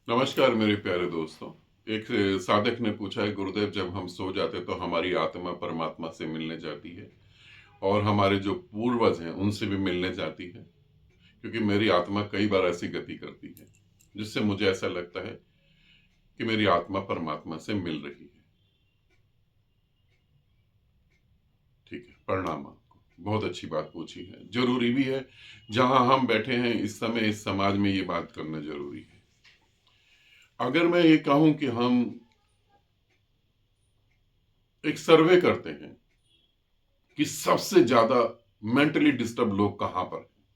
नमस्कार मेरे प्यारे दोस्तों। एक साधक ने पूछा है, गुरुदेव जब हम सो जाते तो हमारी आत्मा परमात्मा से मिलने जाती है और हमारे जो पूर्वज हैं उनसे भी मिलने जाती है, क्योंकि मेरी आत्मा कई बार ऐसी गति करती है जिससे मुझे ऐसा लगता है कि मेरी आत्मा परमात्मा से मिल रही है। ठीक है, प्रणाम आपको। बहुत अच्छी बात पूछी है, जरूरी भी है। जहां हम बैठे हैं इस समय, इस समाज में ये बात करना जरूरी है। अगर मैं ये कहूं कि हम एक सर्वे करते हैं कि सबसे ज्यादा मेंटली डिस्टर्ब लोग कहां पर हैं,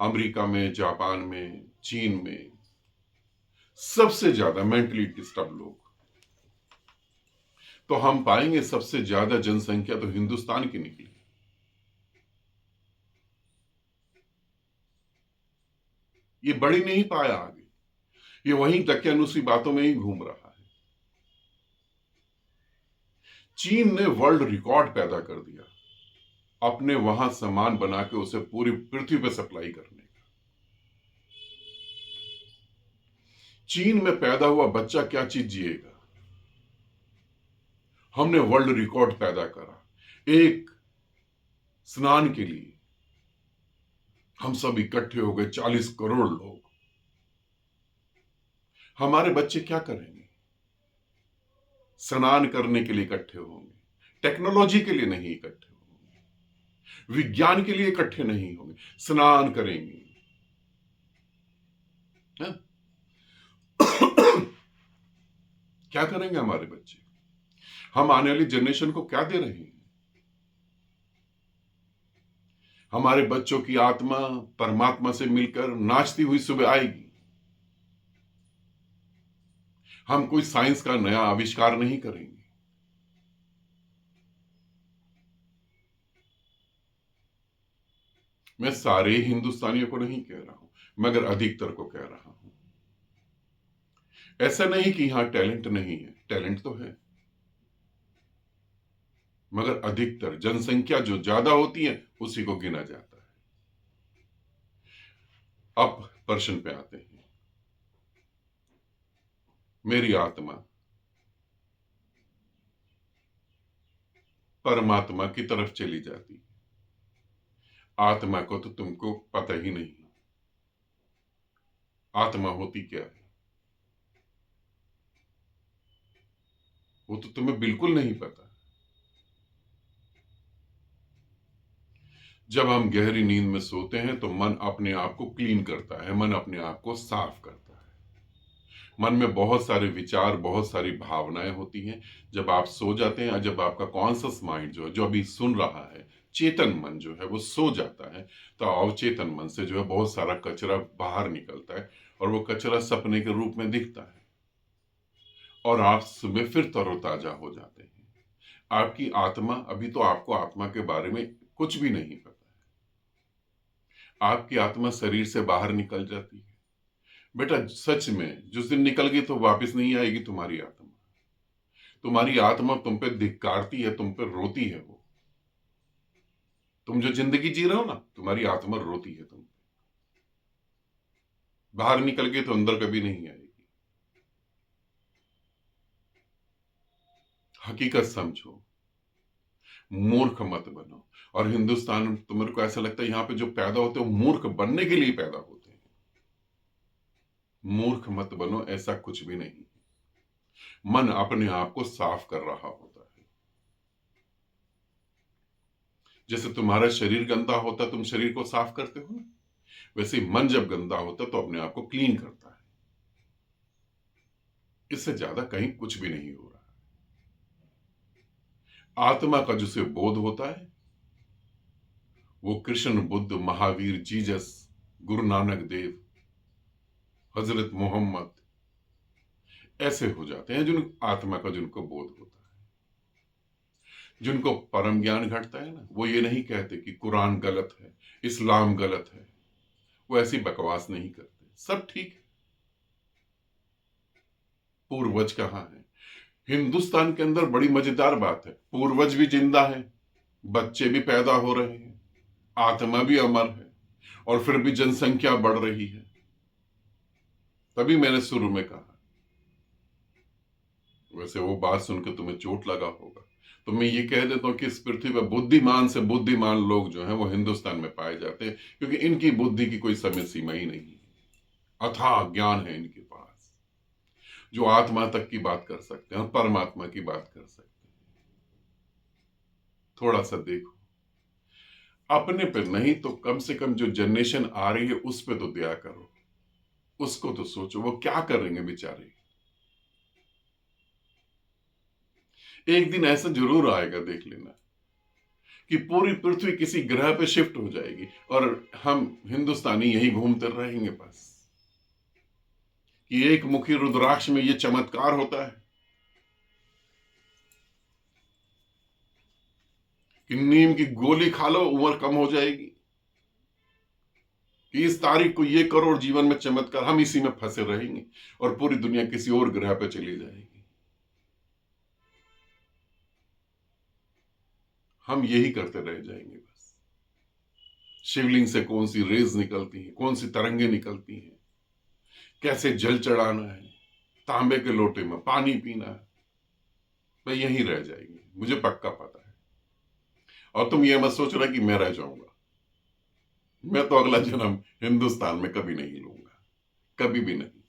अमेरिका में, जापान में, चीन में, सबसे ज्यादा मेंटली डिस्टर्ब लोग, तो हम पाएंगे सबसे ज्यादा जनसंख्या तो हिंदुस्तान की निकली। ये बढ़ी नहीं पाया आगे, ये वहीं दकियानुसी बातों में ही घूम रहा है। चीन ने वर्ल्ड रिकॉर्ड पैदा कर दिया अपने वहां सामान बना के उसे पूरी पृथ्वी पर सप्लाई करने का। चीन में पैदा हुआ बच्चा क्या चीज जिएगा। हमने वर्ल्ड रिकॉर्ड पैदा करा। एक स्नान के लिए हम सब इकट्ठे हो गए, 40 करोड़ लोग। हमारे बच्चे क्या करेंगे? स्नान करने के लिए इकट्ठे होंगे, टेक्नोलॉजी के लिए नहीं इकट्ठे होंगे, विज्ञान के लिए इकट्ठे नहीं होंगे, स्नान करेंगे। है? क्या करेंगे हमारे बच्चे? हम आने वाली जनरेशन को क्या दे रहे हैं? हमारे बच्चों की आत्मा परमात्मा से मिलकर नाचती हुई सुबह आएगी। हम कोई साइंस का नया आविष्कार नहीं करेंगे। मैं सारे हिंदुस्तानियों को नहीं कह रहा हूं, मगर अधिकतर को कह रहा हूं। ऐसा नहीं कि यहां टैलेंट नहीं है, टैलेंट तो है, मगर अधिकतर जनसंख्या जो ज्यादा होती है उसी को गिना जाता है। अब प्रश्न पे आते हैं। मेरी आत्मा परमात्मा की तरफ चली जाती है। आत्मा को तो तुमको पता ही नहीं, आत्मा होती क्या है वो तो तुम्हें बिल्कुल नहीं पता। जब हम गहरी नींद में सोते हैं तो मन अपने आप को क्लीन करता है, मन अपने आप को साफ करता है। मन में बहुत सारे विचार, बहुत सारी भावनाएं होती हैं। जब आप सो जाते हैं, जब आपका कॉन्शियस माइंड जो है, जो अभी सुन रहा है, चेतन मन जो है वो सो जाता है, तो अवचेतन मन से जो है बहुत सारा कचरा बाहर निकलता है और वो कचरा सपने के रूप में दिखता है और आप सुबह फिर तरोताजा हो जाते हैं। आपकी आत्मा, अभी तो आपको आत्मा के बारे में कुछ भी नहीं पता है। आपकी आत्मा शरीर से बाहर निकल जाती है। बेटा सच में जिस दिन निकल गई तो वापस नहीं आएगी तुम्हारी आत्मा। तुम्हारी आत्मा तुम पे धिक्कारती है, तुम पे रोती है। वो तुम जो जिंदगी जी रहे हो ना, तुम्हारी आत्मा रोती है तुम पे। बाहर निकल गई तो अंदर कभी नहीं आएगी। हकीकत समझो, मूर्ख मत बनो। और हिंदुस्तान, तुम्हारे को ऐसा लगता है यहां पे जो पैदा होते हैं वो मूर्ख बनने के लिए पैदा होते हैं। मूर्ख मत बनो, ऐसा कुछ भी नहीं। मन अपने आप को साफ कर रहा होता है। जैसे तुम्हारा शरीर गंदा होता तुम शरीर को साफ करते हो, वैसे ही मन जब गंदा होता तो अपने आप को क्लीन करता है। इससे ज्यादा कहीं कुछ भी नहीं हो रहा। आत्मा का जिसे बोध होता है वो कृष्ण, बुद्ध, महावीर, जीसस, गुरु नानक देव, हजरत मोहम्मद ऐसे हो जाते हैं जिन आत्मा का जिनको बोध होता है। जिनको परम ज्ञान घटता है ना, वो ये नहीं कहते कि कुरान गलत है, इस्लाम गलत है। वो ऐसी बकवास नहीं करते, सब ठीक है। पूर्वज कहाँ है? हिंदुस्तान के अंदर बड़ी मजेदार बात है, पूर्वज भी जिंदा है, बच्चे भी पैदा हो रहे हैं, आत्मा भी अमर है, और फिर भी जनसंख्या बढ़ रही है। तभी मैंने शुरू में कहा वैसे वो बात सुनकर तुम्हें चोट लगा होगा, तो मैं ये कह देता हूँ कि इस पृथ्वी पर बुद्धिमान से बुद्धिमान लोग जो हैं वो हिंदुस्तान में पाए जाते हैं, क्योंकि इनकी बुद्धि की कोई समय सीमा ही नहीं है। अथाह ज्ञान है इनके पास, जो आत्मा तक की बात कर सकते हैं और परमात्मा की बात कर सकते हैं। थोड़ा सा देखो, अपने पे नहीं तो कम से कम जो जनरेशन आ रही है उस पे तो दया करो, उसको तो सोचो वो क्या करेंगे बेचारे। एक दिन ऐसा जरूर आएगा, देख लेना, कि पूरी पृथ्वी किसी ग्रह पे शिफ्ट हो जाएगी और हम हिंदुस्तानी यही घूमते रहेंगे बस। कि एक मुखी रुद्राक्ष में ये चमत्कार होता है कि नीम की गोली खा लो उम्र कम हो जाएगी, कि इस तारीख को ये करो और जीवन में चमत्कार, हम इसी में फंसे रहेंगे और पूरी दुनिया किसी और ग्रह पे चली जाएगी। हम यही करते रह जाएंगे बस। शिवलिंग से कौन सी रेज निकलती है, कौन सी तरंगे निकलती हैं, कैसे जल चढ़ाना है, तांबे के लोटे में पानी पीना है, भाई यहीं रह जाएंगे, मुझे पक्का पता है। और तुम ये मत सोच रहे कि मैं रह जाऊंगा, मैं तो अगला जन्म हिंदुस्तान में कभी नहीं लूंगा, कभी भी नहीं।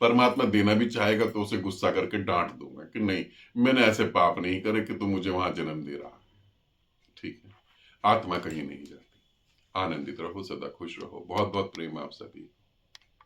परमात्मा देना भी चाहेगा तो उसे गुस्सा करके डांट दूंगा कि नहीं, मैंने ऐसे पाप नहीं करे कि तू मुझे वहां जन्म दे रहा है। ठीक है, आत्मा कहीं नहीं जाती। आनंदित रहो, सदा खुश रहो। बहुत बहुत प्रेम आप सभी।